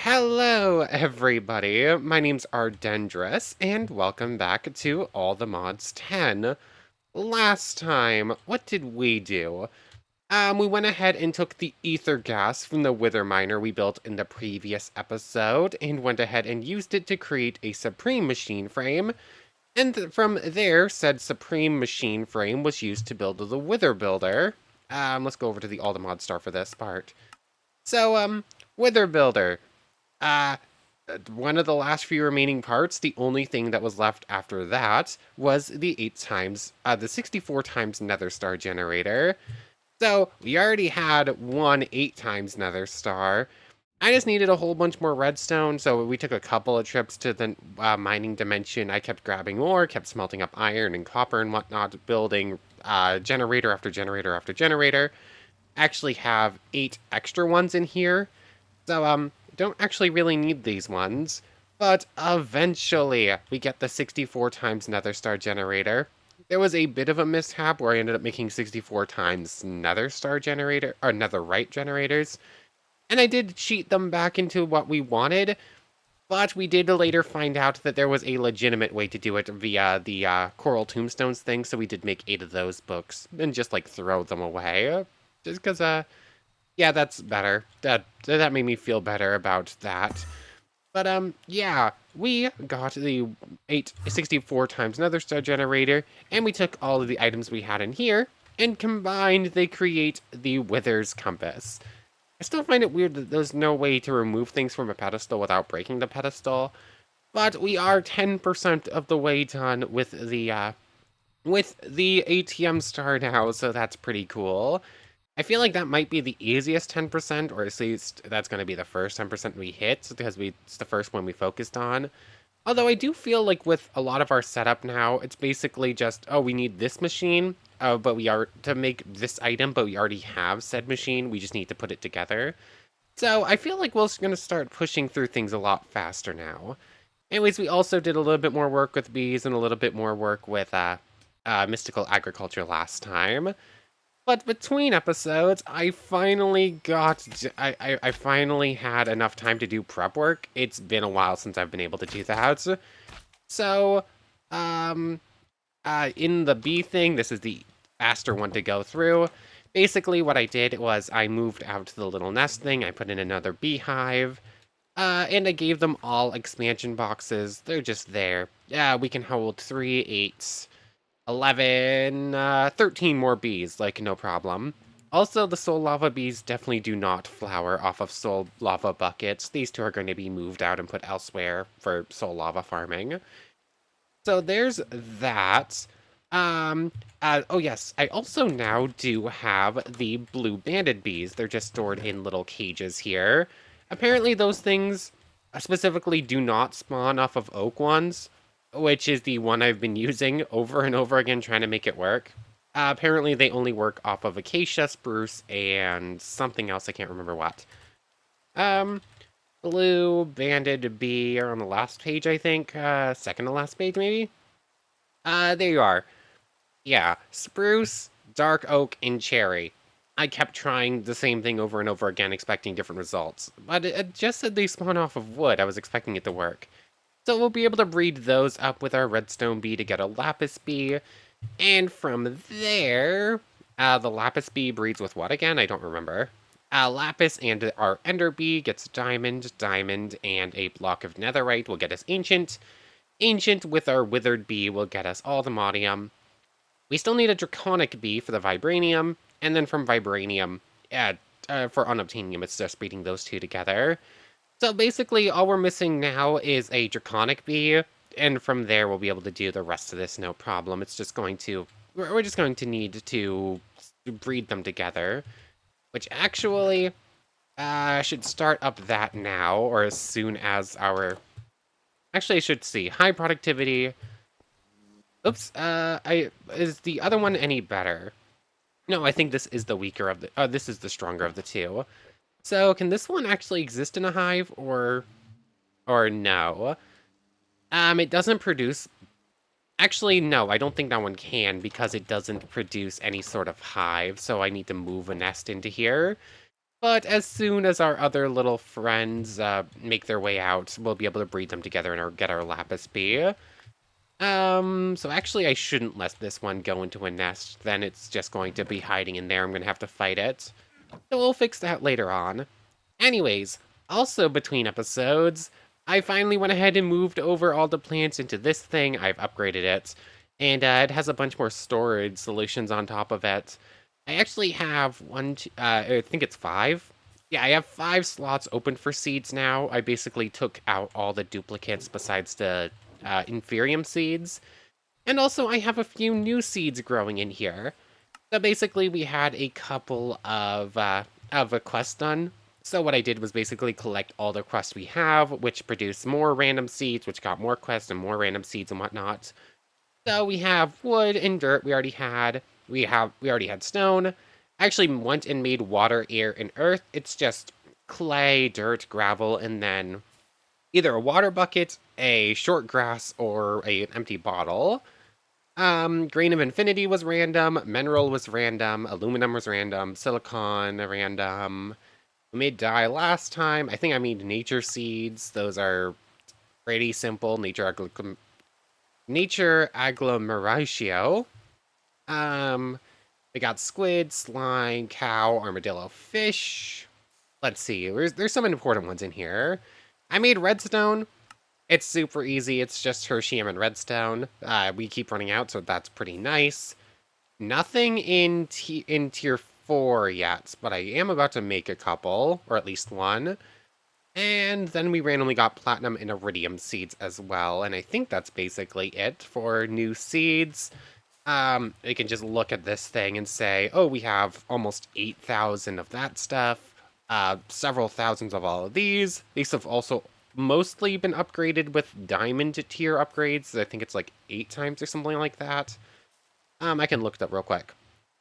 Hello, everybody. My name's Ardendris, and welcome back to All the Mods 10. Last time, what did we do? We went ahead and took the ether gas from the wither miner we built in the previous episode, and went ahead and used it to create a supreme machine frame. And from there, said supreme machine frame was used to build the wither builder. Let's go over to the All the Mod star for this part. So, wither builder. Uh, One of the last few remaining parts, the only thing that was left after that was the 64 times nether star generator. So we already had one 8 times nether star. I just needed a whole bunch more redstone, so we took a couple of trips to the mining dimension. I kept grabbing ore, kept smelting up iron and copper and whatnot, building generator after generator after generator. Actually have 8 extra ones in here. So, don't actually really need these ones. But eventually, we get the 64 times nether star generator. There was a bit of a mishap where I ended up making 64 times nether star generator, or netherite generators. And I did cheat them back into what we wanted, but we did later find out that there was a legitimate way to do it via the Coral Tombstones thing, so we did make 8 of those books, and just, like, throw them away. Just because, yeah, that's better. That made me feel better about that. But yeah, we got the 864 times nether star generator, and we took all of the items we had in here, and combined they create the Wither's Compass. I still find it weird that there's no way to remove things from a pedestal without breaking the pedestal, but we are 10% of the way done with the ATM star now, so that's pretty cool. I feel like that might be the easiest 10%, or at least that's going to be the first 10% we hit, because it's the first one we focused on. Although I do feel like with a lot of our setup now, it's basically just, oh, we need this machine, but we are to make this item, but we already have said machine, we just need to put it together. So I feel like we're going to start pushing through things a lot faster now. Anyways, we also did a little bit more work with bees and a little bit more work with mystical agriculture last time. But between episodes, I finally I finally had enough time to do prep work. It's been a while since I've been able to do that. So, um, in the bee thing, this is the faster one to go through. Basically, what I did was I moved out to the little nest thing. I put in another beehive, and I gave them all expansion boxes. They're just there. Yeah, we can hold 3, 8, 11, 13 more bees, like, no problem. Also, the soul lava bees definitely do not flower off of soul lava buckets. These two are going to be moved out and put elsewhere for soul lava farming. So there's that. Oh yes, I also now do have the blue banded bees. They're just stored in little cages here. Apparently those things specifically do not spawn off of oak ones, which is the one I've been using over and over again trying to make it work. Apparently they only work off of acacia, spruce, and something else, I can't remember what. Um, Blue banded bee are on the last page, I think. Second to last page, maybe? There you are. Yeah, spruce, dark oak, and cherry. I kept trying the same thing over and over again, expecting different results. But it just said they spawn off of wood. I was expecting it to work. So we'll be able to breed those up with our redstone bee to get a lapis bee. And from there, the lapis bee breeds with what again? I don't remember. Lapis and our ender bee gets diamond, and a block of netherite will get us ancient. Ancient with our withered bee will get us all the modium. We still need a draconic bee for the vibranium, and then from vibranium, for unobtainium, it's just breeding those two together. So basically, all we're missing now is a draconic bee, and from there we'll be able to do the rest of this no problem. It's just going to, we're just going to need to breed them together, which actually, should start up that now, or as soon as our, actually I should see, high productivity. Oops, is the other one any better? No, I think this is the weaker of the, this is the stronger of the two. So can this one actually exist in a hive, or no? It doesn't produce... Actually, no, I don't think that one can, because it doesn't produce any sort of hive, so I need to move a nest into here. But as soon as our other little friends make their way out, we'll be able to breed them together and get our lapis bee. So actually I shouldn't let this one go into a nest. Then it's just going to be hiding in there. I'm going to have to fight it. So we'll fix that later on. Anyways, also between episodes, I finally went ahead and moved over all the plants into this thing. I've upgraded it, and it has a bunch more storage solutions on top of it. I actually have I think it's 5. Yeah, I have 5 slots open for seeds now. I basically took out all the duplicates besides the inferium seeds. And also I have a few new seeds growing in here. So basically, we had a couple of a quest done. So what I did was basically collect all the quests we have, which produced more random seeds, which got more quests and more random seeds and whatnot. So we have wood and dirt. We already had. We already had stone. I actually went and made water, air, and earth. It's just clay, dirt, gravel, and then either a water bucket, a short grass, or an empty bottle. Grain of Infinity was random, Mineral was random, Aluminum was random, Silicon random. We made dye last time. I think I made Nature Seeds. Those are pretty simple. Nature Agglomeratio. We got squid, slime, cow, armadillo, fish. Let's see. There's some important ones in here. I made redstone. It's super easy. It's just Hersheyam and redstone. We keep running out, so that's pretty nice. Nothing in tier 4 yet, but I am about to make a couple, or at least one. And then we randomly got platinum and iridium seeds as well, and I think that's basically it for new seeds. We can just look at this thing and say, oh, we have almost 8,000 of that stuff, several thousands of all of these. These have also mostly been upgraded with diamond tier upgrades. I think it's like 8 times or something like that. I can look it up real quick.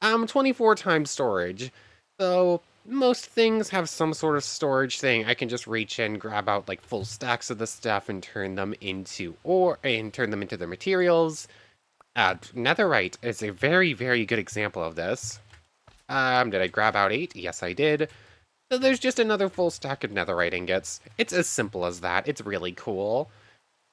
24 times storage. So most things have some sort of storage thing. I can just reach in, grab out like full stacks of the stuff and turn them into their materials. Netherite is a very, very good example of this. Did I grab out 8? Yes, I did. So there's just another full stack of netherite ingots. It's as simple as that. It's really cool.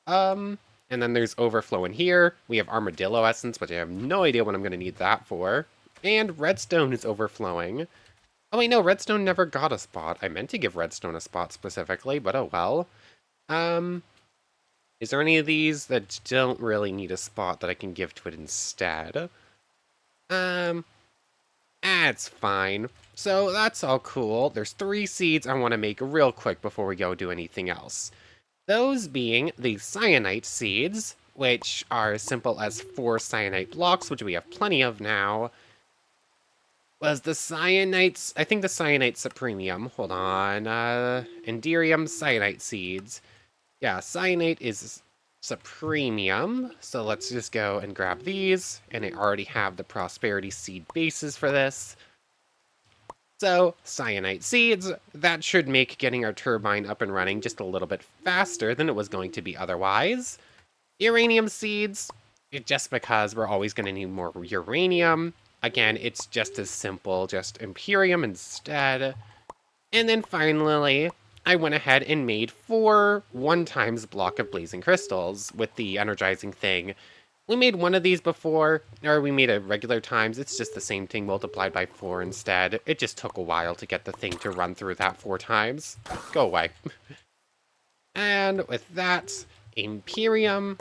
And then there's overflow in here. We have armadillo essence, which I have no idea what I'm going to need that for. And redstone is overflowing. Oh wait, no, redstone never got a spot. I meant to give redstone a spot specifically, but oh well. Is there any of these that don't really need a spot that I can give to it instead? It's fine. So that's all cool. There's 3 seeds I want to make real quick before we go do anything else. Those being the cyanite seeds, which are as simple as 4 cyanite blocks, which we have plenty of now. Was the cyanites, I think the cyanite supremium, hold on, Enderium cyanite seeds. Yeah, cyanite is supremium, so let's just go and grab these, and I already have the prosperity seed bases for this. So, cyanite seeds, that should make getting our turbine up and running just a little bit faster than it was going to be otherwise. Uranium seeds, just because we're always going to need more uranium. Again, it's just as simple, just Imperium instead. And then finally, I went ahead and made 4 1x block of blazing crystals with the energizing thing. We made one of these before, or we made it regular times. It's just the same thing multiplied by 4 instead. It just took a while to get the thing to run through that 4 times. Go away. And with that, Imperium.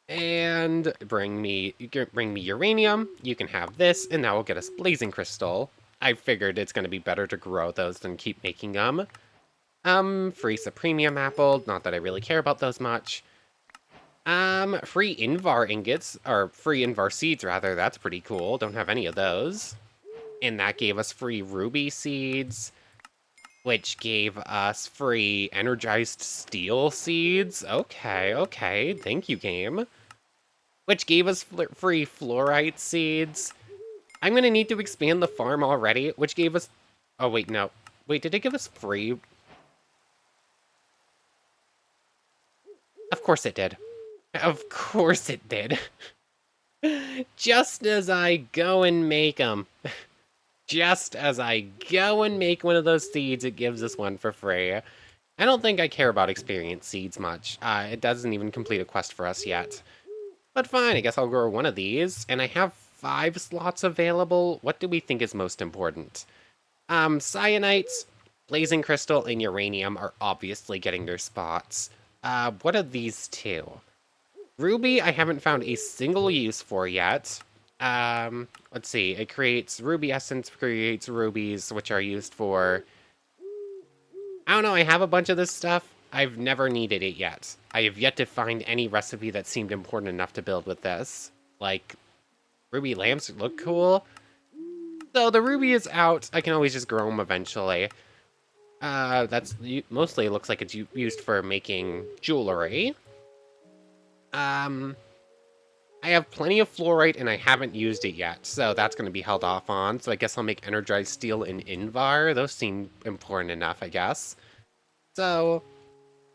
And bring me uranium. You can have this, and that will get us blazing crystal. I figured it's going to be better to grow those than keep making them. Free supremium apple. Not that I really care about those much. Free Invar ingots, or free Invar seeds rather, that's pretty cool. Don't have any of those. And that gave us free ruby seeds, which gave us free energized steel seeds. Okay, thank you, game. Which gave us free fluorite seeds. I'm gonna need to expand the farm already, which gave us... Oh, wait, no. Wait, did it give us free? Of course it did. Of course it did. Just as I go and make them. just as I go and make one of those seeds, it gives us one for free. I don't think I care about experience seeds much. It doesn't even complete a quest for us yet. But fine, I guess I'll grow one of these, and I have 5 slots available. What do we think is most important? Cyanites, blazing crystal, and uranium are obviously getting their spots. What are these two? Ruby, I haven't found a single use for yet. Let's see. It creates ruby essence, creates rubies, which are used for... I don't know, I have a bunch of this stuff. I've never needed it yet. I have yet to find any recipe that seemed important enough to build with this. Like, ruby lamps look cool. So the ruby is out. I can always just grow them eventually. That's mostly looks like it's used for making jewelry. I have plenty of fluorite and I haven't used it yet, so that's going to be held off on. So I guess I'll make energized steel and Invar. Those seem important enough, I guess. So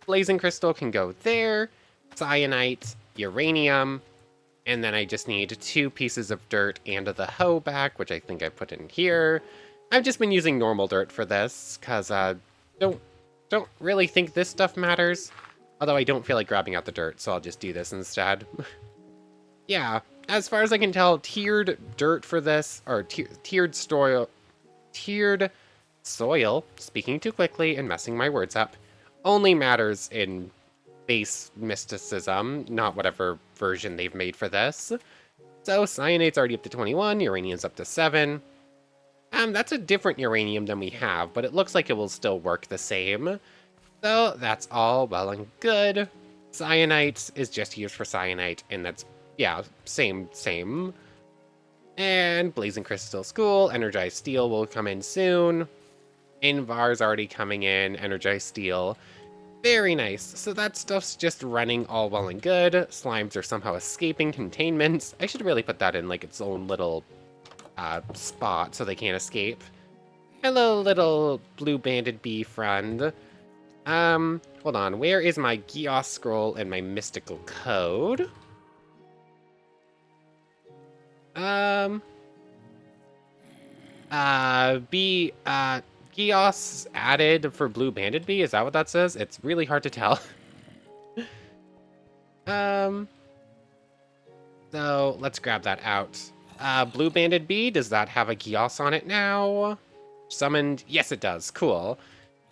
blazing crystal can go there, cyanite, uranium, and then I just need 2 pieces of dirt and the hoe back, which I think I put in here. I've just been using normal dirt for this, because don't really think this stuff matters. Although I don't feel like grabbing out the dirt, so I'll just do this instead. Yeah, as far as I can tell, tiered dirt for this, or tiered soil, speaking too quickly and messing my words up, only matters in base mysticism, not whatever version they've made for this. So cyanate's already up to 21, uranium's up to 7. That's a different uranium than we have, but it looks like it will still work the same. So that's all well and good. Cyanite is just used for cyanite, and that's, yeah, same. And blazing crystal's cool, energized steel will come in soon. Invar's already coming in, energized steel. Very nice. So that stuff's just running all well and good. Slimes are somehow escaping containment. I should really put that in like its own little spot so they can't escape. Hello, little blue banded bee friend. Hold on. Where is my Gios scroll and my mystical code? Gios added for blue banded bee? Is that what that says? It's really hard to tell. So let's grab that out. Blue banded bee, does that have a Gios on it now? Summoned? Yes, it does. Cool.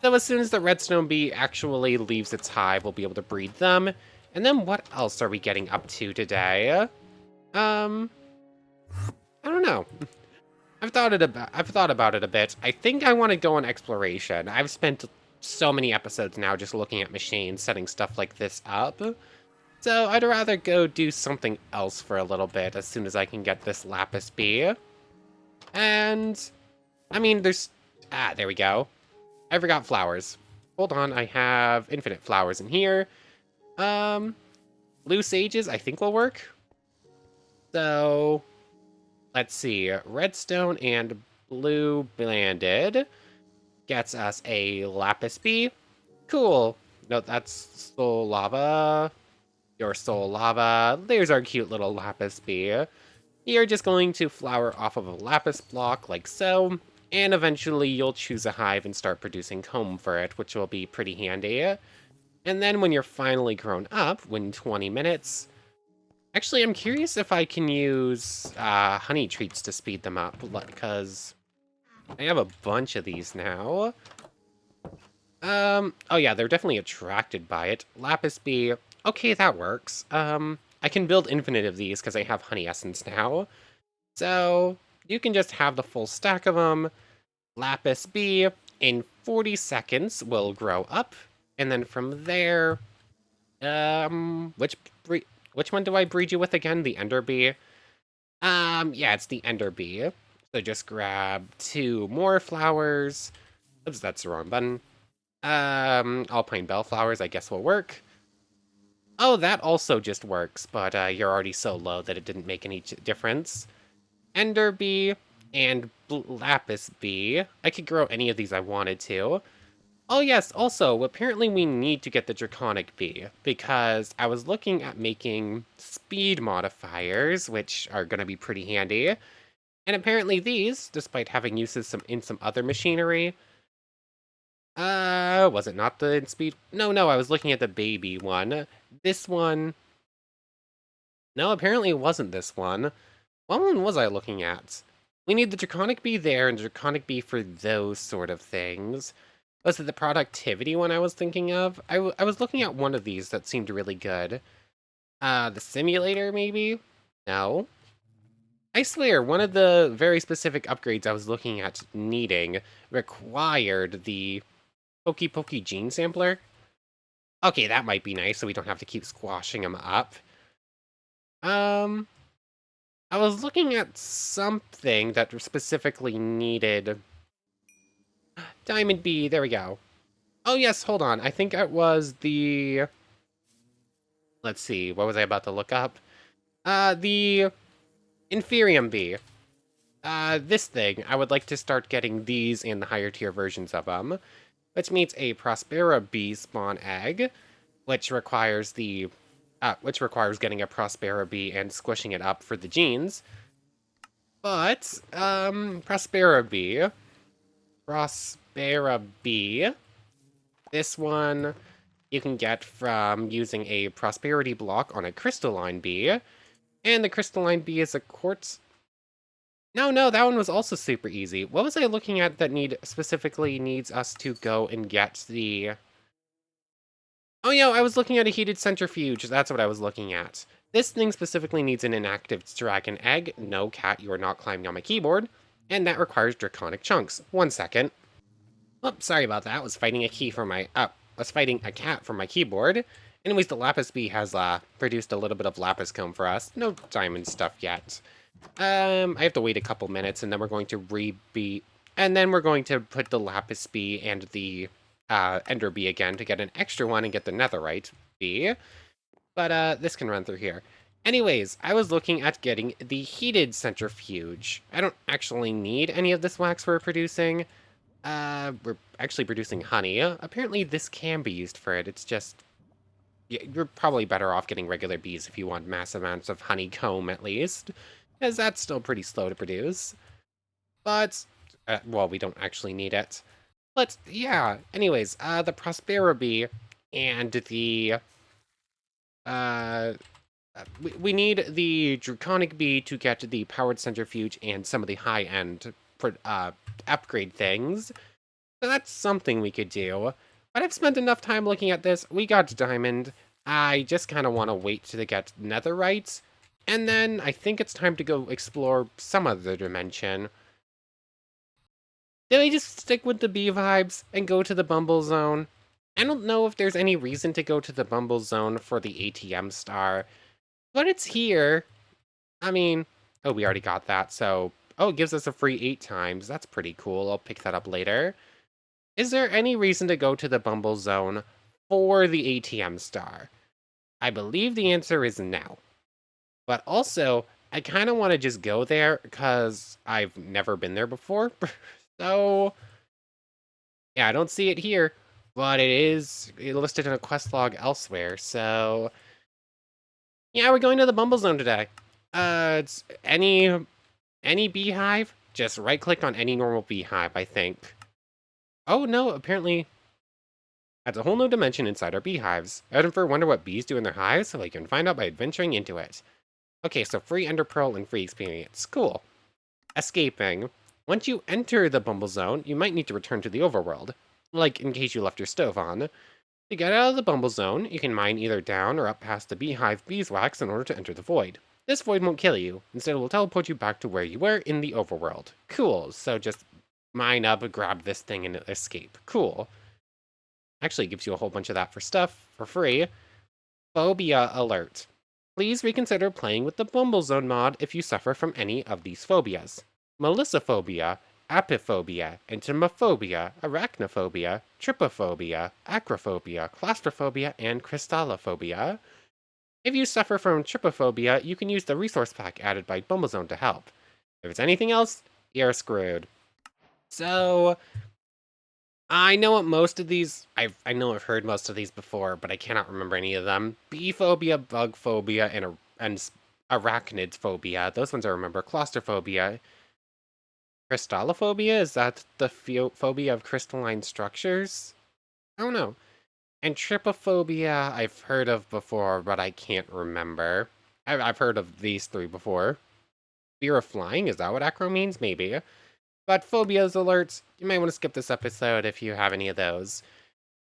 So as soon as the redstone bee actually leaves its hive, we'll be able to breed them. And then what else are we getting up to today? I don't know. I've thought about it a bit. I think I want to go on exploration. I've spent so many episodes now just looking at machines, setting stuff like this up. So I'd rather go do something else for a little bit as soon as I can get this lapis bee. And I mean, there we go. I forgot flowers. Hold on, I have infinite flowers in here. Blue sages I think will work. So let's see, redstone and blue blended gets us a lapis bee. Cool. No, that's soul lava. Your soul lava. There's our cute little lapis bee. You're just going to flower off of a lapis block like so, and eventually you'll choose a hive and start producing comb for it, which will be pretty handy. And then when you're finally grown up, in 20 minutes, actually, I'm curious if I can use honey treats to speed them up, because I have a bunch of these now. Oh yeah, they're definitely attracted by it. Lapis bee, okay, that works. I can build infinite of these because I have honey essence now. So you can just have the full stack of them. Lapis bee, in 40 seconds, will grow up. And then from there, which one do I breed you with again? The ender bee? Yeah, it's the ender bee. So just grab 2 more flowers. Oops, that's the wrong button. Alpine bellflowers, I guess will work. Oh, that also just works, but you're already so low that it didn't make any difference. Ender bee and lapis bee. I could grow any of these I wanted to. Oh yes, also, apparently we need to get the draconic bee, because I was looking at making speed modifiers, which are going to be pretty handy. And apparently these, despite having uses in some other machinery, was it not the speed? No, I was looking at the baby one. This one, no, apparently it wasn't this one. What one was I looking at? We need the Draconic Bee there and Draconic Bee for those sort of things. Was it the productivity one I was thinking of? I was looking at one of these that seemed really good. The simulator, maybe? No. I swear, one of the very specific upgrades I was looking at needing required the Pokey Pokey Gene Sampler. Okay, that might be nice, so we don't have to keep squashing them up. Um, I was looking at something that specifically needed Diamond B. There we go. Oh yes, hold on. I think it was the. Let's see. What was I about to look up? The Inferium Bee. This thing. I would like to start getting these in the higher tier versions of them, which means a Prospera Bee spawn egg, which requires getting a Prospera Bee and squishing it up for the genes. But Prospera Bee. This one you can get from using a prosperity block on a crystalline bee. And the crystalline bee is a quartz. No, that one was also super easy. What was I looking at that specifically needs us to go and get the... Oh, yeah, I was looking at a heated centrifuge. That's what I was looking at. This thing specifically needs an inactive dragon egg. No, cat, you are not climbing on my keyboard. And that requires draconic chunks. 1 second. Oh, sorry about that. I was fighting was fighting a cat from my keyboard. Anyways, the Lapis Bee has produced a little bit of Lapis Comb for us. No diamond stuff yet. I have to wait a couple minutes, and then we're going to and then we're going to put the Lapis Bee and the Ender Bee again to get an extra one and get the Netherite Bee. But this can run through here. Anyways, I was looking at getting the heated centrifuge. I don't actually need any of this wax we're producing. We're actually producing honey. Apparently this can be used for it. It's just... You're probably better off getting regular bees if you want mass amounts of honeycomb, at least. Because that's still pretty slow to produce. But, well, we don't actually need it. But, yeah. Anyways, the Prospera Bee and the... we need the Draconic Bee to get the Powered Centrifuge and some of the high-end upgrade things. So that's something we could do. But I've spent enough time looking at this. We got Diamond. I just kind of want to wait to get Netherite. And then I think it's time to go explore some other dimension. Did I just stick with the bee vibes and go to the BumbleZone? I don't know if there's any reason to go to the BumbleZone for the ATM star. But it's here. I mean, oh, we already got that, so... Oh, it gives us a free 8 times. That's pretty cool. I'll pick that up later. Is there any reason to go to the BumbleZone for the ATM star? I believe the answer is no. But also, I kind of want to just go there because I've never been there before. So, yeah, I don't see it here, but it is listed in a quest log elsewhere. So, yeah, we're going to the BumbleZone today. It's any beehive, just right-click on any normal beehive, I think. Oh, no, apparently that's a whole new dimension inside our beehives. Ever wonder what bees do in their hives? Well, you can find out by adventuring into it. Okay, so free ender pearl and free experience. Cool. Escaping. Once you enter the BumbleZone, you might need to return to the overworld. Like, in case you left your stove on. To get out of the BumbleZone, you can mine either down or up past the beehive beeswax in order to enter the void. This void won't kill you. Instead, it will teleport you back to where you were in the overworld. Cool, so just mine up, grab this thing, and escape. Cool. Actually, it gives you a whole bunch of that for stuff, for free. Phobia alert. Please reconsider playing with the BumbleZone mod if you suffer from any of these phobias. Melissophobia, apiphobia, entomophobia, arachnophobia, trypophobia, acrophobia, claustrophobia, and crystallophobia. If you suffer from trypophobia, you can use the resource pack added by BumbleZone to help. If it's anything else, you're screwed. So, I know what most of these... I know I've heard most of these before, but I cannot remember any of them. Bee phobia, bug phobia, and arachnid phobia. Those ones I remember. Claustrophobia. Crystallophobia? Is that the phobia of crystalline structures? I don't know. And trypophobia I've heard of before, but I can't remember. I've heard of these three before. Fear of flying, is that what acro means? Maybe. But phobias alerts, you might want to skip this episode if you have any of those.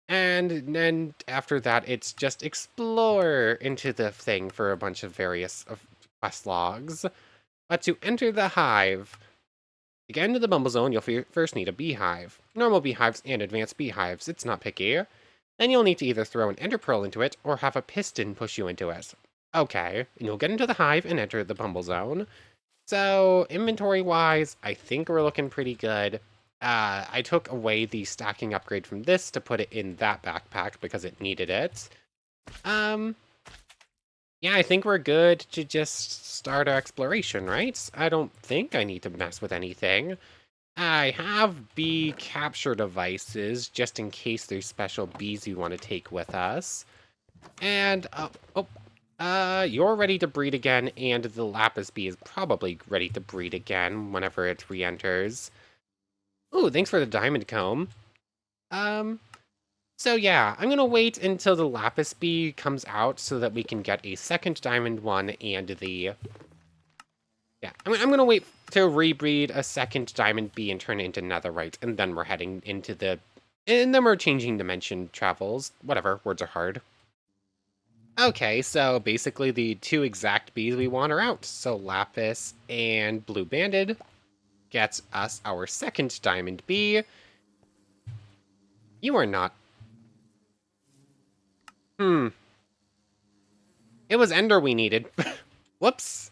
And then after that, it's just explore into the thing for a bunch of various quest logs. But to enter the hive, to get into the BumbleZone, you'll first need a beehive. Normal beehives and advanced beehives, it's not picky. Then you'll need to either throw an ender pearl into it or have a piston push you into it. Okay, and you'll get into the hive and enter the BumbleZone. So, inventory-wise, I think we're looking pretty good. I took away the stacking upgrade from this to put it in that backpack because it needed it. Yeah, I think we're good to just start our exploration, right? I don't think I need to mess with anything. I have bee capture devices just in case there's special bees you want to take with us. And, you're ready to breed again, and the lapis bee is probably ready to breed again whenever it re-enters. Ooh, thanks for the diamond comb. Um, so yeah, I'm gonna wait until the lapis bee comes out so that we can get a second diamond one and the... Yeah, I'm gonna wait to rebreed a second diamond bee and turn it into netherite, and then we're heading into the... And then we're changing dimension travels. Whatever, words are hard. Okay, so basically the two exact bees we want are out. So Lapis and Blue Banded gets us our second diamond bee. You are not... Hmm. It was Ender we needed. Whoops.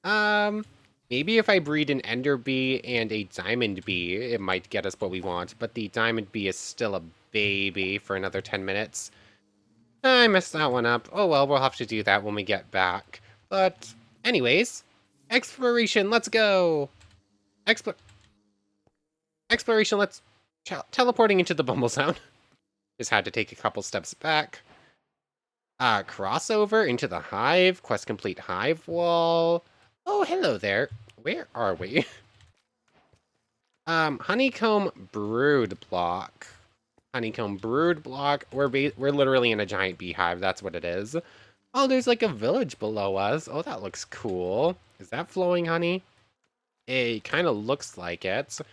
Maybe if I breed an Ender bee and a diamond bee, it might get us what we want. But the diamond bee is still a baby for another 10 minutes. I messed that one up. Oh well, we'll have to do that when we get back. But anyways, exploration, let's go! Exploration, let's... Teleporting into the BumbleZone. Just had to take a couple steps back. Crossover into the hive. Quest complete hive wall. Oh, hello there. Where are we? Honeycomb brood block. Honeycomb brood block. We're literally in a giant beehive. That's what it is. Oh, there's like a village below us. Oh, that looks cool. Is that flowing honey? It kind of looks like it. So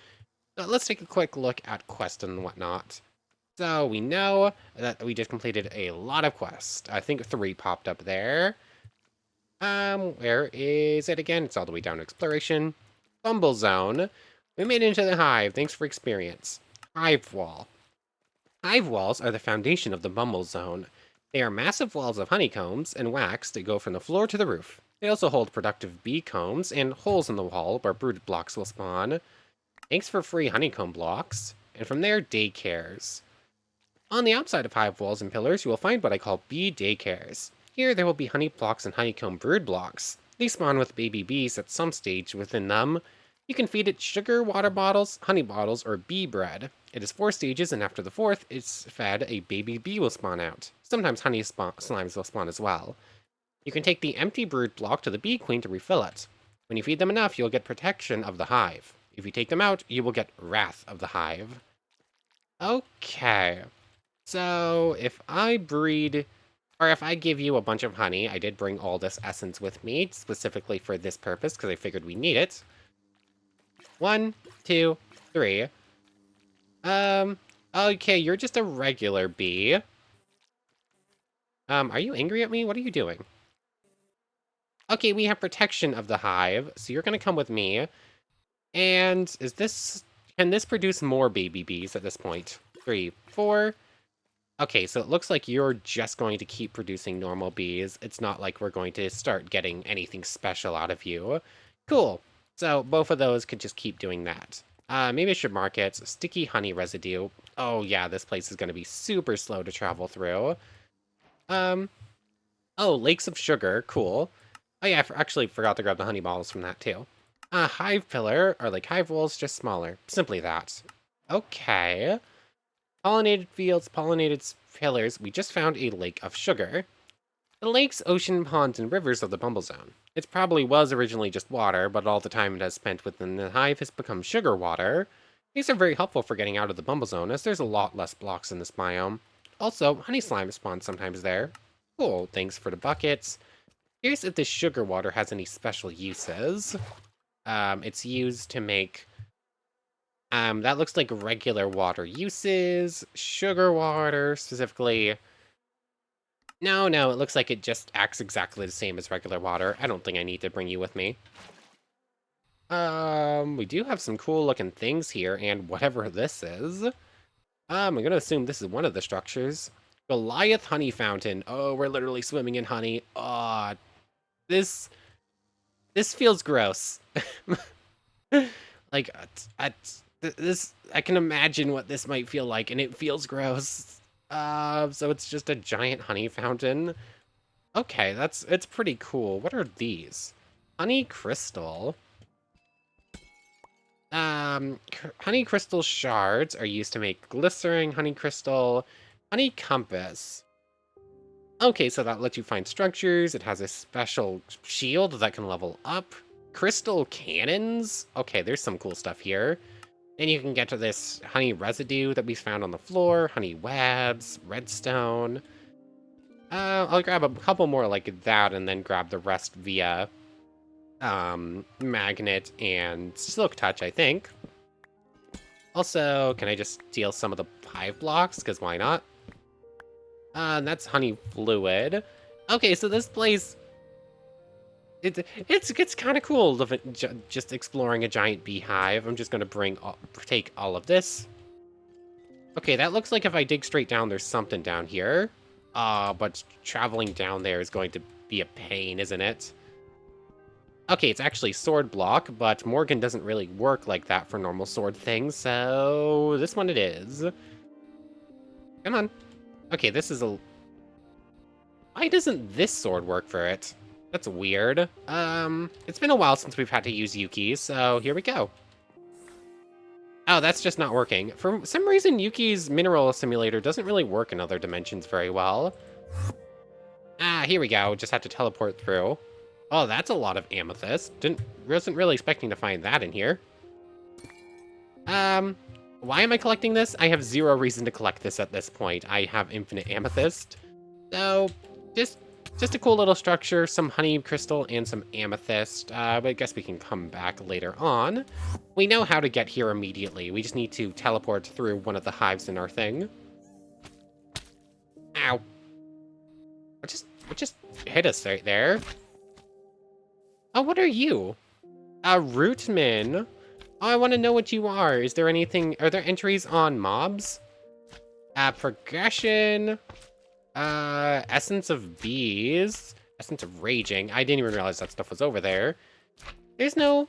let's take a quick look at quest and whatnot. So we know that we just completed a lot of quests. I think 3 popped up there. Where is it again? It's all the way down to exploration. BumbleZone. We made it into the hive. Thanks for experience. Hive wall. Hive walls are the foundation of the BumbleZone. They are massive walls of honeycombs and wax that go from the floor to the roof. They also hold productive bee combs and holes in the wall where brood blocks will spawn. Thanks for free honeycomb blocks. And from there, daycares. On the outside of hive walls and pillars, you will find what I call bee daycares. Here, there will be honey blocks and honeycomb brood blocks. These spawn with baby bees at some stage within them. You can feed it sugar, water bottles, honey bottles, or bee bread. It is 4 stages, and after the 4th, it's fed, a baby bee will spawn out. Sometimes honey slimes will spawn as well. You can take the empty brood block to the bee queen to refill it. When you feed them enough, you'll get protection of the hive. If you take them out, you will get wrath of the hive. Okay. So, if I breed, or if I give you a bunch of honey, I did bring all this essence with me, specifically for this purpose, because I figured we need it. 1, 2, 3. Okay, you're just a regular bee. Are you angry at me? What are you doing? Okay, we have protection of the hive, so you're gonna come with me. And can this produce more baby bees at this point? 3, 4. Okay, so it looks like you're just going to keep producing normal bees. It's not like we're going to start getting anything special out of you. Cool. So both of those could just keep doing that. Maybe I should mark it. Sticky honey residue. Oh yeah, this place is going to be super slow to travel through. Oh, lakes of sugar. Cool. Oh yeah, I actually forgot to grab the honey bottles from that too. Hive pillar, or like hive walls, just smaller. Simply that. Okay. Pollinated fields, pollinated pillars. We just found a lake of sugar. The lakes, ocean, ponds, and rivers of the BumbleZone. It probably was originally just water, but all the time it has spent within the hive has become sugar water. These are very helpful for getting out of the BumbleZone, as there's a lot less blocks in this biome. Also, honey slime spawns sometimes there. Cool, thanks for the buckets. Here's if this sugar water has any special uses. It's used to make... that looks like regular water uses. Sugar water, specifically... No, it looks like it just acts exactly the same as regular water. I don't think I need to bring you with me. We do have some cool looking things here, and whatever this is. I'm gonna assume this is one of the structures. Goliath Honey Fountain. Oh, we're literally swimming in honey. This this feels gross. Like, I can imagine what this might feel like, and it feels gross. So it's just a giant honey fountain. Okay, it's pretty cool. What are these? Honey crystal. Honey crystal shards are used to make glycerin honey crystal. Honey compass. Okay, so that lets you find structures. It has a special shield that can level up. Crystal cannons. Okay, there's some cool stuff here. And you can get to this honey residue that we found on the floor. Honey webs, redstone. I'll grab a couple more like that and then grab the rest via magnet and silk touch, I think. Also, can I just steal some of the hive blocks? Because why not? That's honey fluid. Okay, so this place... It's kind of cool just exploring a giant beehive. I'm just going to take all of this. Okay, that looks like if I dig straight down, there's something down here. But traveling down there is going to be a pain, isn't it? Okay, it's actually sword block, but Morgan doesn't really work like that for normal sword things, so this one it is. Come on. Okay, this is a... Why doesn't this sword work for it? That's weird. It's been a while since we've had to use Yuki, so here we go. Oh, that's just not working. For some reason, Yuki's mineral simulator doesn't really work in other dimensions very well. Here we go. Just have to teleport through. Oh, that's a lot of amethyst. Wasn't really expecting to find that in here. Why am I collecting this? I have zero reason to collect this at this point. I have infinite amethyst. So, just a cool little structure, some honey crystal, and some amethyst. But I guess we can come back later on. We know how to get here immediately. We just need to teleport through one of the hives in our thing. Ow. What just hit us right there? Oh, what are you? A rootman. Oh, I want to know what you are. Is there anything... Are there entries on mobs? Progression... essence of bees, essence of raging. I didn't even realize that stuff was over there. There's no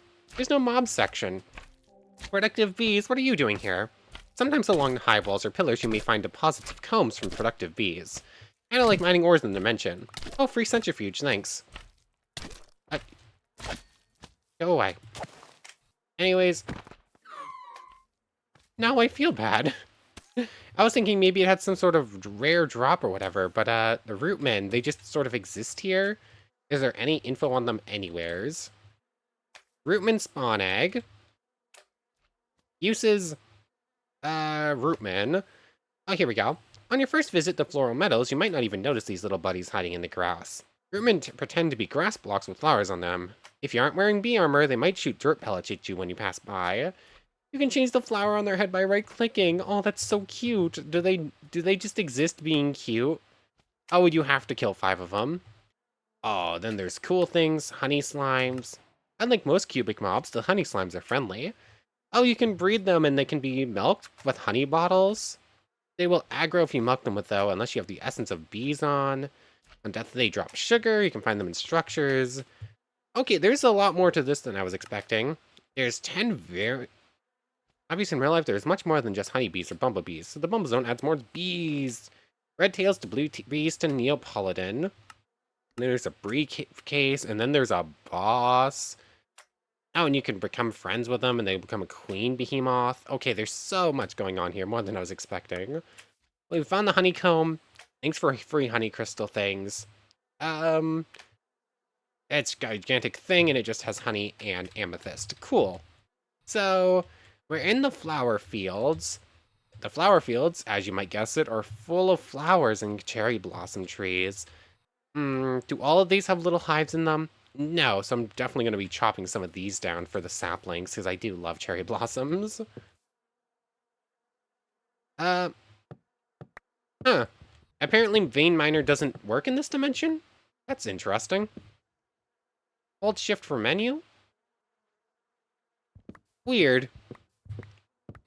mob section. Productive bees, what are you doing here? Sometimes along the hive walls or pillars you may find deposits of combs from productive bees. I don't like mining ores in the dimension. Oh, free centrifuge, thanks. Go away. Anyways. Now I feel bad. I was thinking maybe it had some sort of rare drop or whatever, but the rootmen, they just sort of exist here. Is there any info on them anywheres? Rootman spawn egg. Uses, rootman. Oh, here we go. On your first visit to Floral Meadows, you might not even notice these little buddies hiding in the grass. Rootmen pretend to be grass blocks with flowers on them. If you aren't wearing bee armor, they might shoot dirt pellets at you when you pass by. You can change the flower on their head by right-clicking. Oh, that's so cute. Do they just exist being cute? Oh, you have to kill 5 of them. Oh, then there's cool things, honey slimes. Unlike most cubic mobs, the honey slimes are friendly. Oh, you can breed them and they can be milked with honey bottles. They will aggro if you milk them with, though, unless you have the essence of bees on. On death, they drop sugar. You can find them in structures. Okay, there's a lot more to this than I was expecting. There's 10 very... Obviously, in real life, there's much more than just honeybees or bumblebees, so the BumbleZone adds more bees. Red tails to blue bees to Neapolitan. There's a briefcase, and then there's a boss. Oh, and you can become friends with them, and they become a queen behemoth. Okay, there's so much going on here, more than I was expecting. Well, we found the honeycomb. Thanks for free honey crystal things. It's a gigantic thing, and it just has honey and amethyst. Cool. So, we're in the flower fields. The flower fields, as you might guess it, are full of flowers and cherry blossom trees. Do all of these have little hives in them? No, so I'm definitely going to be chopping some of these down for the saplings, because I do love cherry blossoms. Uh, huh. Apparently Vein Miner doesn't work in this dimension? That's interesting. Hold shift for menu? Weird.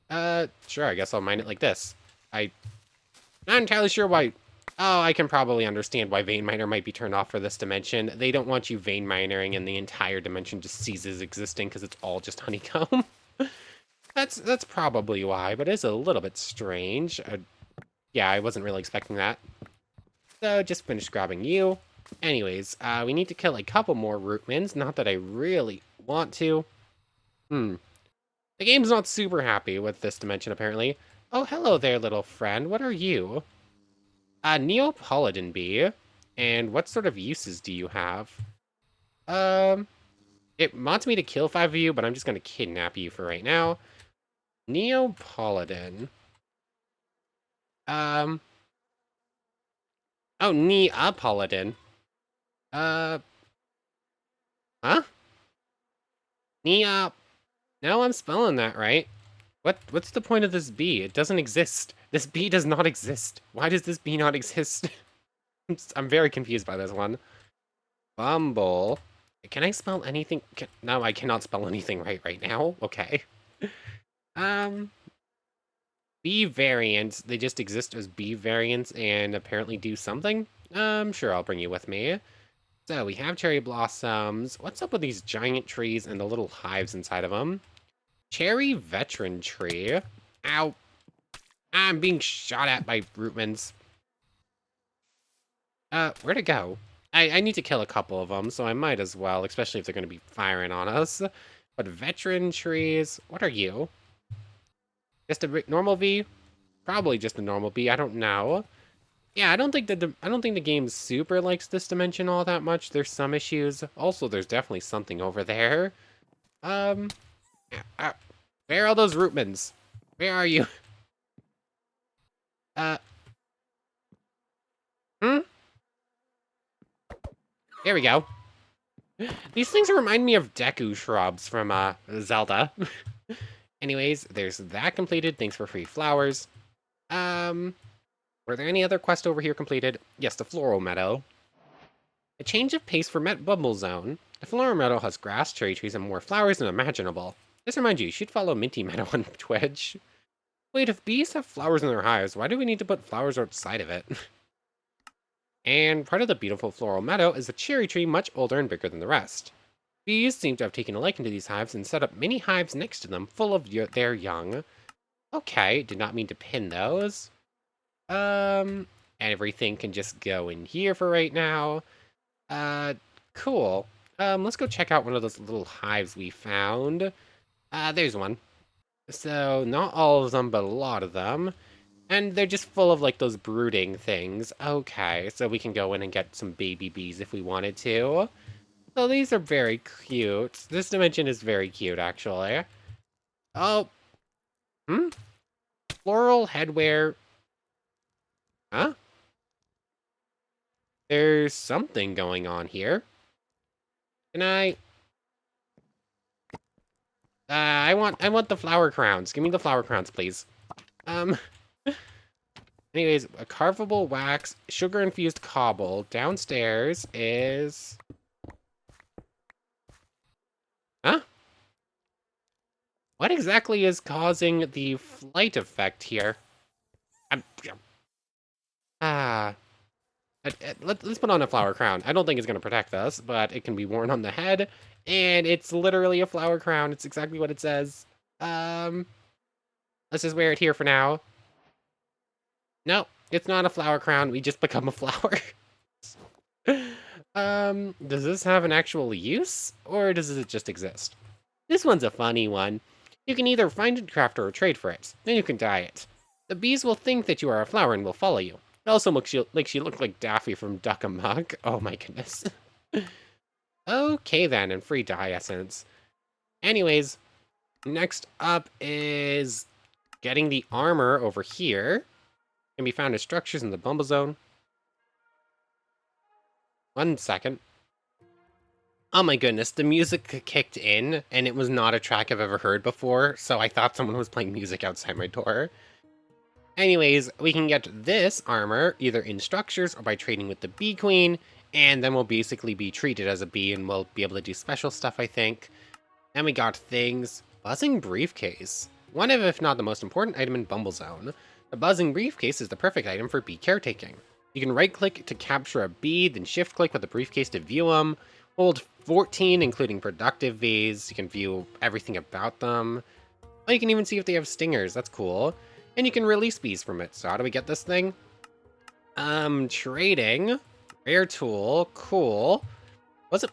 Sure, I guess I'll mine it like this. I'm not entirely sure why... Oh, I can probably understand why Vein Miner might be turned off for this dimension. They don't want you vein mining and the entire dimension just ceases existing because it's all just honeycomb. That's probably why, but it's a little bit strange. Yeah, I wasn't really expecting that. So, just finished grabbing you. Anyways, we need to kill a couple more rootmans. Not that I really want to. The game's not super happy with this dimension, apparently. Oh, hello there, little friend. What are you? Neapolitan bee. And what sort of uses do you have? It wants me to kill 5 of you, but I'm just gonna kidnap you for right now. Neapolitan. Oh, Neapolitan. Uh, huh? Neop. No, I'm spelling that right. What's the point of this bee? It doesn't exist. This bee does not exist. Why does this bee not exist? I'm very confused by this one. Bumble. Can I spell anything? No, I cannot spell anything right now. Okay. Um, B variants. They just exist as B variants and apparently do something. Sure, I'll bring you with me. So we have cherry blossoms. What's up with these giant trees and the little hives inside of them? Cherry veteran tree. Ow. I'm being shot at by rootmans. Where'd it go? I need to kill a couple of them, so I might as well, especially if they're going to be firing on us. But veteran trees, what are you? Just a normal V? Probably just a normal V, I don't know. Yeah, I don't think the game super likes this dimension all that much. There's some issues. Also, there's definitely something over there. Um, where are all those rootmans? Where are you? Uh, hmm? There we go. These things remind me of Deku shrubs from, Zelda. Anyways, there's that completed. Thanks for free flowers. Were there any other quests over here completed? Yes, the Floral Meadow. A change of pace for BumbleZone. The Floral Meadow has grass, cherry trees, and more flowers than imaginable. Just remind you should follow Minty Meadow on Twitch. Wait, if bees have flowers in their hives, why do we need to put flowers outside of it? And part of the beautiful Floral Meadow is a cherry tree much older and bigger than the rest. Bees seem to have taken a liking to these hives and set up mini hives next to them full of their young. Okay, did not mean to pin those. Everything can just go in here for right now. Cool. Let's go check out one of those little hives we found. There's one. So, not all of them, but a lot of them. And they're just full of, like, those brooding things. Okay, so we can go in and get some baby bees if we wanted to. So these are very cute. This dimension is very cute, actually. Oh. Floral headwear. Huh? There's something going on here. Can I... I want the flower crowns. Give me the flower crowns, please. Anyways, a carvable wax, sugar-infused cobble. Downstairs is... Huh? What exactly is causing the flight effect here? Let's put on a flower crown. I don't think it's going to protect us, but it can be worn on the head, and it's literally a flower crown. It's exactly what it says. Let's just wear it here for now. No, it's not a flower crown. We just become a flower. Does this have an actual use, or does it just exist? This one's a funny one. You can either find it, craft, or trade for it. Then you can dye it. The bees will think that you are a flower and will follow you. It also makes you look like Daffy from Duck Amuck. Oh my goodness. Okay then, and free dye essence. Anyways, next up is getting the armor over here. Can be found as structures in the BumbleZone. 1 second. Oh my goodness, the music kicked in, and it was not a track I've ever heard before, so I thought someone was playing music outside my door. Anyways, we can get this armor either in structures or by trading with the bee queen, and then we'll basically be treated as a bee and we'll be able to do special stuff, I think. Then we got things. Buzzing briefcase. One of, if not the most important item in BumbleZone. The buzzing briefcase is the perfect item for bee caretaking. You can right-click to capture a bee, then shift-click with the briefcase to view them. Hold 14, including productive bees. You can view everything about them. Oh, you can even see if they have stingers. That's cool. And you can release bees from it. So how do we get this thing? Trading. Rare tool. Cool.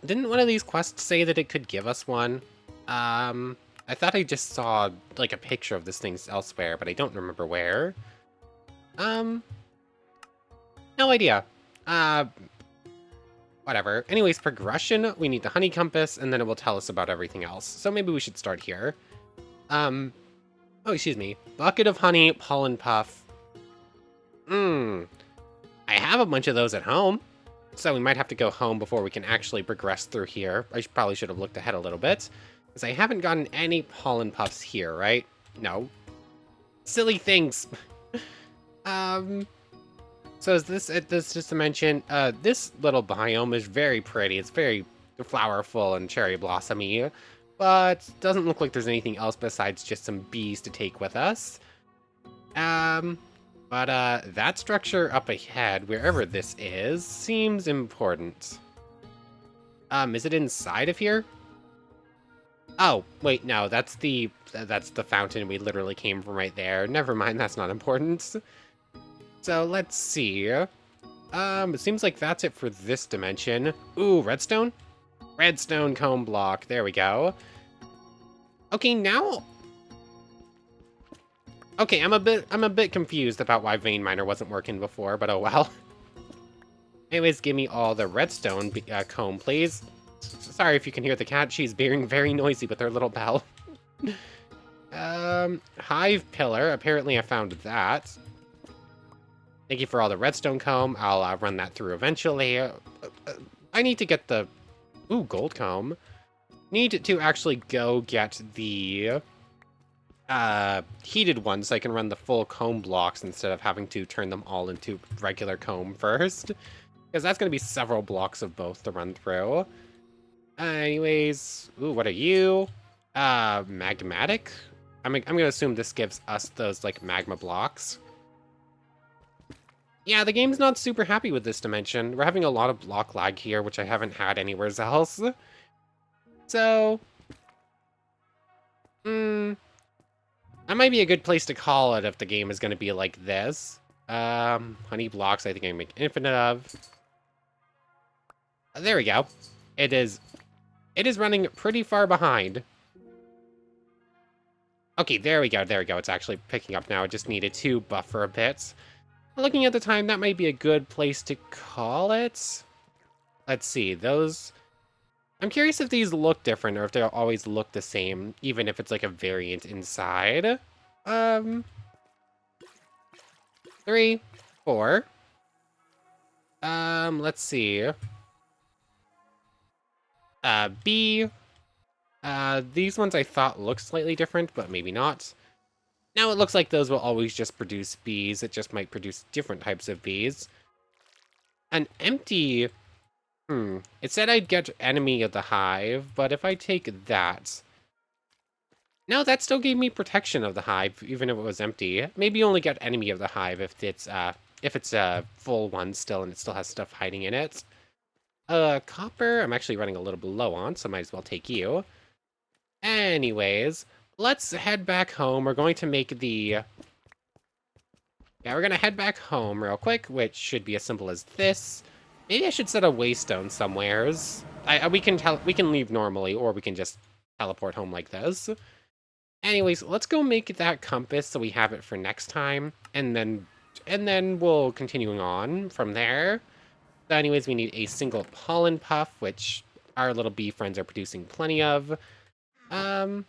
Didn't one of these quests say that it could give us one? I thought I just saw, like, a picture of this thing elsewhere, but I don't remember where. No idea. Whatever. Anyways, progression, we need the honey compass, and then it will tell us about everything else. So maybe we should start here. Oh, excuse me. Bucket of honey, pollen puff. I have a bunch of those at home. So we might have to go home before we can actually progress through here. I probably should have looked ahead a little bit. Because I haven't gotten any pollen puffs here, right? No. Silly things. So is this just to mention, this little biome is very pretty. It's very flowerful and cherry blossomy. But doesn't look like there's anything else besides just some bees to take with us. But that structure up ahead, wherever this is, seems important. Is it inside of here? Oh, wait, no, that's the fountain we literally came from right there. Never mind, that's not important. So let's see. It seems like that's it for this dimension. Ooh, redstone? Redstone comb block, there we go. Okay, now... Okay, I'm a bit confused about why Vein Miner wasn't working before, but oh well. Anyways, give me all the redstone comb, please. Sorry if you can hear the cat, she's being very noisy with her little bell. Hive pillar, apparently I found that. Thank you for all the redstone comb, I'll run that through eventually. I need to get the... Ooh, gold comb. Need to actually go get the... heated one so I can run the full comb blocks instead of having to turn them all into regular comb first. Because that's going to be several blocks of both to run through. Anyways, ooh, what are you? Magmatic? I'm going to assume this gives us those, like, magma blocks. Yeah, the game's not super happy with this dimension. We're having a lot of block lag here, which I haven't had anywhere else. So... that might be a good place to call it if the game is going to be like this. Honey blocks, I think I can make infinite of. There we go. It is running pretty far behind. Okay, there we go, there we go. It's actually picking up now. I just needed to buffer a bit. Looking at the time, that might be a good place to call it. Let's see, those... I'm curious if these look different or if they'll always look the same, even if it's like a variant inside. 3, 4. Let's see. B. These ones I thought looked slightly different, but maybe not. Now it looks like those will always just produce bees. It just might produce different types of bees. An empty... It said I'd get enemy of the hive, but if I take that... No, that still gave me protection of the hive, even if it was empty. Maybe only get enemy of the hive if it's a full one still and it still has stuff hiding in it. Copper, I'm actually running a little bit low on, so I might as well take you. Anyways, let's head back home. We're going to make the... Yeah, we're gonna head back home real quick, which should be as simple as this. Maybe I should set a waystone somewheres. We can leave normally, or we can just teleport home like this. Anyways, let's go make that compass so we have it for next time, and then we'll continuing on from there. So anyways, we need a single pollen puff, which our little bee friends are producing plenty of. Um,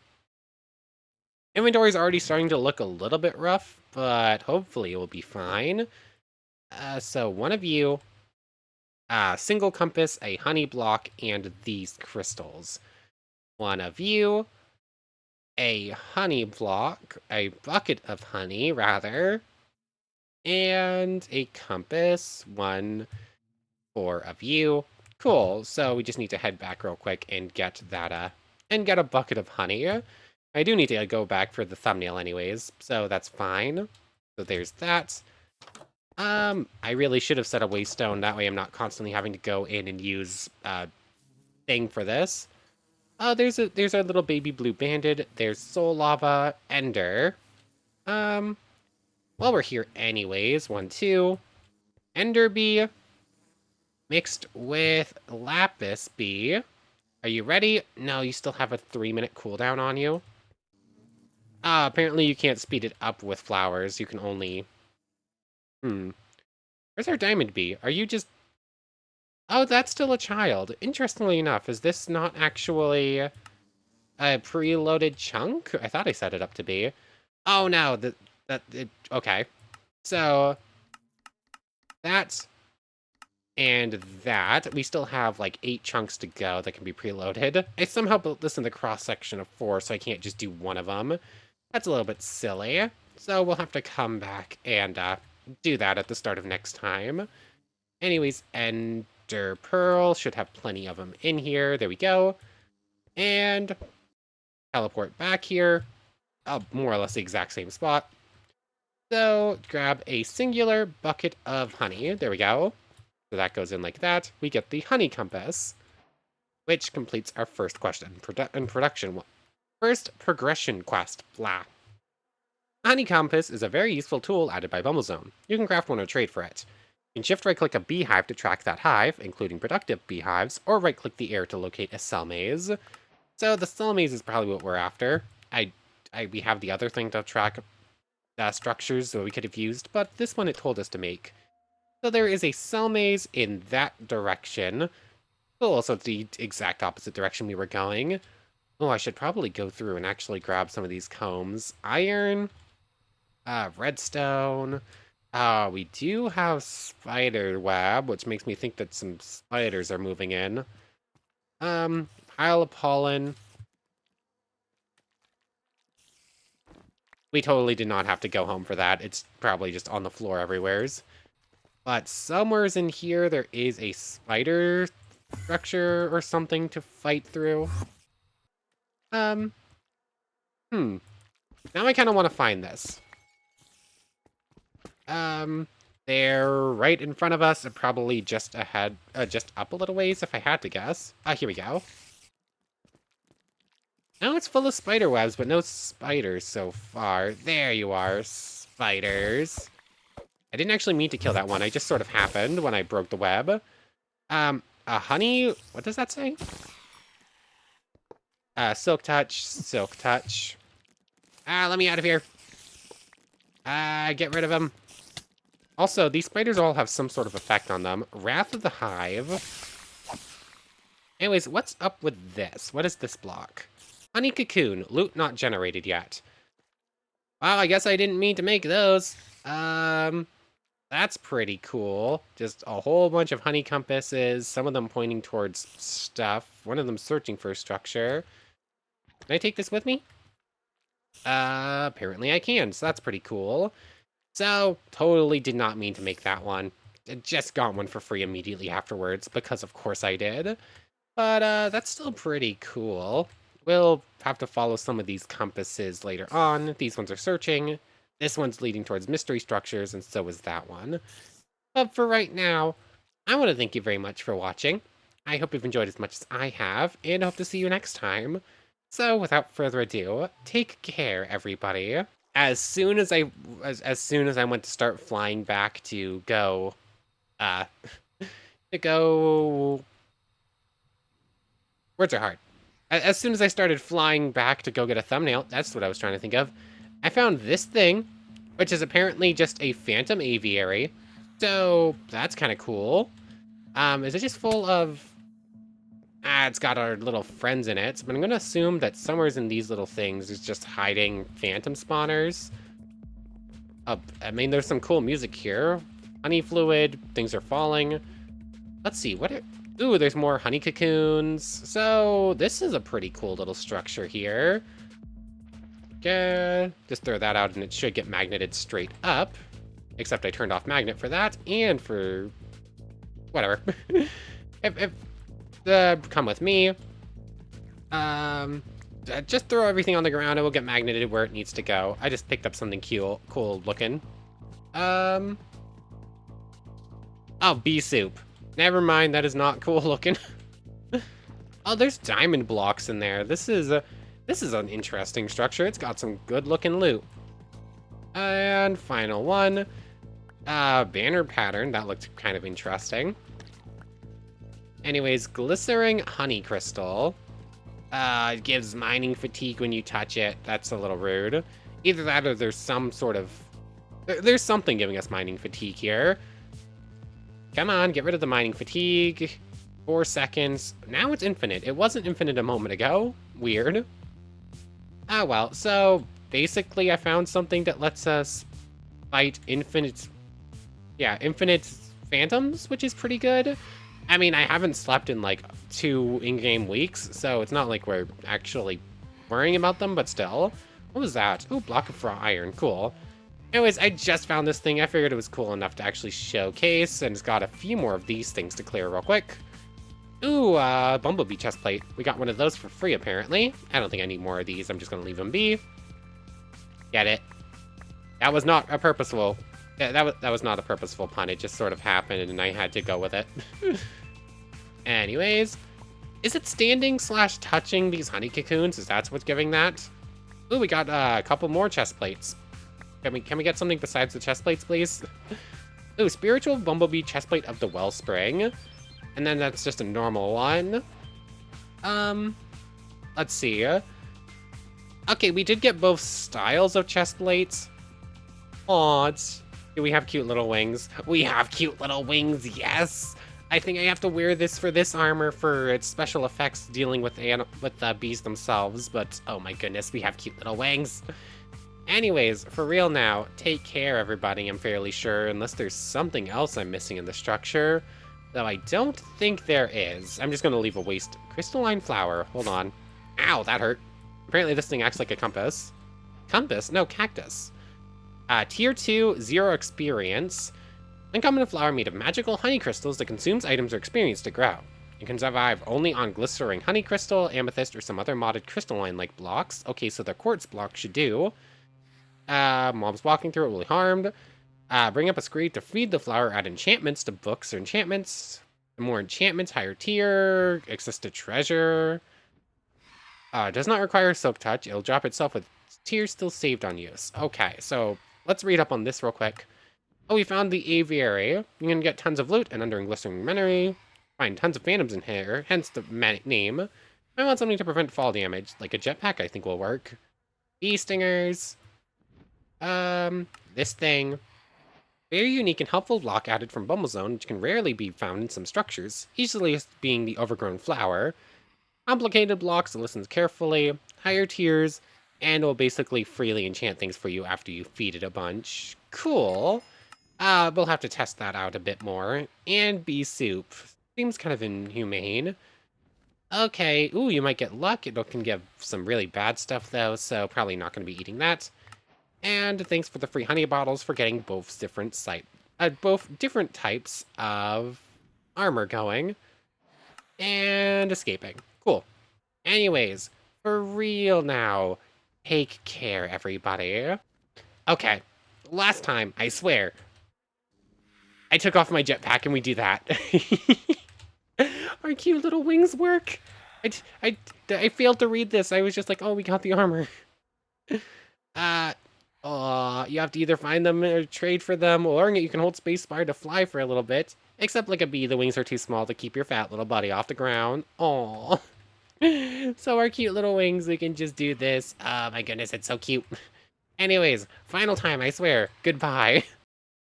Inventory is already starting to look a little bit rough, but hopefully it will be fine. So one of you, single compass, a honey block, and these crystals. One of you, a honey block, a bucket of honey, rather, and a compass. 4 of you. Cool. So we just need to head back real quick and get that, and get a bucket of honey. I do need to go back for the thumbnail anyways, so that's fine. So there's that. I really should have set a waste stone. That way I'm not constantly having to go in and use, thing for this. Oh, there's our little baby blue banded. There's soul lava, ender. Um, while we're here anyways, 1, 2. Ender bee mixed with lapis bee. Are you ready? No, you still have a 3-minute cooldown on you. Apparently you can't speed it up with flowers. You can only... Where's our diamond bee? Are you just... Oh, that's still a child. Interestingly enough, is this not actually a preloaded chunk? I thought I set it up to be. Oh, no. Okay. So, that and that. We still have like 8 chunks to go that can be preloaded. I somehow built this in the cross-section of 4, so I can't just do one of them. That's a little bit silly. So we'll have to come back and do that at the start of next time. Anyways, Ender Pearl should have plenty of them in here. There we go. And teleport back here. More or less the exact same spot. So grab a singular bucket of honey. There we go. So that goes in like that. We get the honey compass, which completes our first question in production. First progression quest, blah. Honey compass is a very useful tool added by BumbleZone. You can craft one or trade for it. You can shift-right-click a beehive to track that hive, including productive beehives, or right-click the air to locate a cell maze. So the cell maze is probably what we're after. We have the other thing to track structures that we could have used, but this one it told us to make. So there is a cell maze in that direction. Cool, so it's the exact opposite direction we were going. Oh, I should probably go through and actually grab some of these combs. Iron, redstone. We do have spider web, which makes me think that some spiders are moving in. Pile of pollen. We totally did not have to go home for that. It's probably just on the floor everywheres. But somewheres in here, there is a spider structure or something to fight through. Now I kind of want to find this. They're right in front of us, and probably just ahead, just up a little ways if I had to guess. Here we go. Now it's full of spider webs, but no spiders so far. There you are, spiders. I didn't actually mean to kill that one. I just sort of happened when I broke the web. A honey, what does that say? Silk touch, silk touch. Let me out of here. Get rid of them. Also, these spiders all have some sort of effect on them. Wrath of the Hive. Anyways, what's up with this? What is this block? Honey cocoon, loot not generated yet. Wow, I guess I didn't mean to make those. That's pretty cool. Just a whole bunch of honey compasses, some of them pointing towards stuff, one of them searching for a structure. Can I take this with me? Apparently I can, so that's pretty cool. So, totally did not mean to make that one. I just got one for free immediately afterwards, because of course I did. But, that's still pretty cool. We'll have to follow some of these compasses later on. These ones are searching. This one's leading towards mystery structures, and so is that one. But for right now, I want to thank you very much for watching. I hope you've enjoyed as much as I have, and I hope to see you next time. So, without further ado, take care, everybody. As soon as I went to start flying back to go, words are hard. As soon as I started flying back to go get a thumbnail, that's what I was trying to think of, I found this thing, which is apparently just a phantom aviary. So, that's kind of cool. Is it just full of... It's got our little friends in it, but I'm gonna assume that somewhere's in these little things is just hiding phantom spawners. I mean, there's some cool music here. Honey fluid, things are falling. Let's see, ooh, there's more honey cocoons. So this is a pretty cool little structure here. Yeah, just throw that out and it should get magneted straight up. Except I turned off magnet for that and for whatever. Come with me. Just throw everything on the ground. It will get magneted where it needs to go. I just picked up something cool looking. Oh, bee soup. Never mind, that is not cool looking. Oh, there's diamond blocks in there. This is an interesting structure. It's got some good looking loot. And final one. Banner pattern. That looked kind of interesting. Anyways, glycerin honey crystal. It gives mining fatigue when you touch it. That's a little rude. Either that or there's some sort of... There's something giving us mining fatigue here. Come on, get rid of the mining fatigue. 4 seconds. Now it's infinite. It wasn't infinite a moment ago. Weird. Ah, well, so basically I found something that lets us fight infinite phantoms, which is pretty good. I mean, I haven't slept in like 2 in-game weeks, so it's not like we're actually worrying about them, but still. What was that? Ooh, block of raw iron. Cool. Anyways, I just found this thing. I figured it was cool enough to actually showcase, and it's got a few more of these things to clear real quick. Ooh, bumblebee chestplate. We got one of those for free, apparently. I don't think I need more of these. I'm just gonna leave them be. Get it? That was not a purposeful... Yeah, that was not a purposeful pun. It just sort of happened, and I had to go with it. Anyways, is it standing / touching these honey cocoons? Is that what's giving that? Ooh, we got a couple more chest plates. Can we get something besides the chest plates, please? Ooh, spiritual bumblebee chestplate of the wellspring, and then that's just a normal one. Let's see. Okay, we did get both styles of chest plates. Aw, do we have cute little wings? We have cute little wings, yes! I think I have to wear this for this armor for its special effects dealing with bees themselves, but oh my goodness, we have cute little wings. Anyways, for real now, take care everybody, I'm fairly sure, unless there's something else I'm missing in the structure, though I don't think there is. I'm just gonna leave a waste crystalline flower, hold on. Ow, that hurt. Apparently this thing acts like a compass. Compass? No, cactus. Tier 2, 0 experience. Uncommon flower made of magical honey crystals that consumes items or experience to grow. You can survive only on glycerin honey crystal, amethyst, or some other modded crystalline-like blocks. Okay, so the quartz block should do. Mobs walking through it will be harmed. Bring up a screed to feed the flower, add enchantments to books or enchantments. More enchantments, higher tier, access to treasure. Does not require soak touch. It'll drop itself with tier still saved on use. Okay, so let's read up on this real quick. Oh, we found the aviary. You can get tons of loot and under glycerin memory. Find tons of phantoms in here, hence the name. I want something to prevent fall damage, like a jetpack I think will work. Bee stingers. This thing. Very unique and helpful block added from BumbleZone, which can rarely be found in some structures, easily being the overgrown flower. Complicated blocks that listens carefully, higher tiers, and will basically freely enchant things for you after you feed it a bunch. Cool. We'll have to test that out a bit more. And bee soup. Seems kind of inhumane. Okay, ooh, you might get luck. It can give some really bad stuff though, so probably not going to be eating that. And thanks for the free honey bottles for getting both different types of armor going. And escaping. Cool. Anyways, for real now, take care, everybody. Okay, last time, I swear, I took off my jetpack and we do that. Our cute little wings work. I failed to read this. I was just like, oh, we got the armor. You have to either find them or trade for them, or you can hold spacebar to fly for a little bit. Except like a bee, the wings are too small to keep your fat little buddy off the ground. Aww. So our cute little wings, we can just do this. Oh my goodness, it's so cute. Anyways, final time, I swear. Goodbye.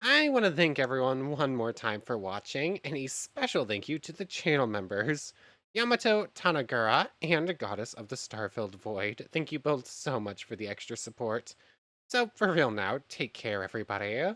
I want to thank everyone one more time for watching, and a special thank you to the channel members. Yamato Tanagura and Goddess of the Star-Filled Void. Thank you both so much for the extra support. So, for real now, take care, everybody.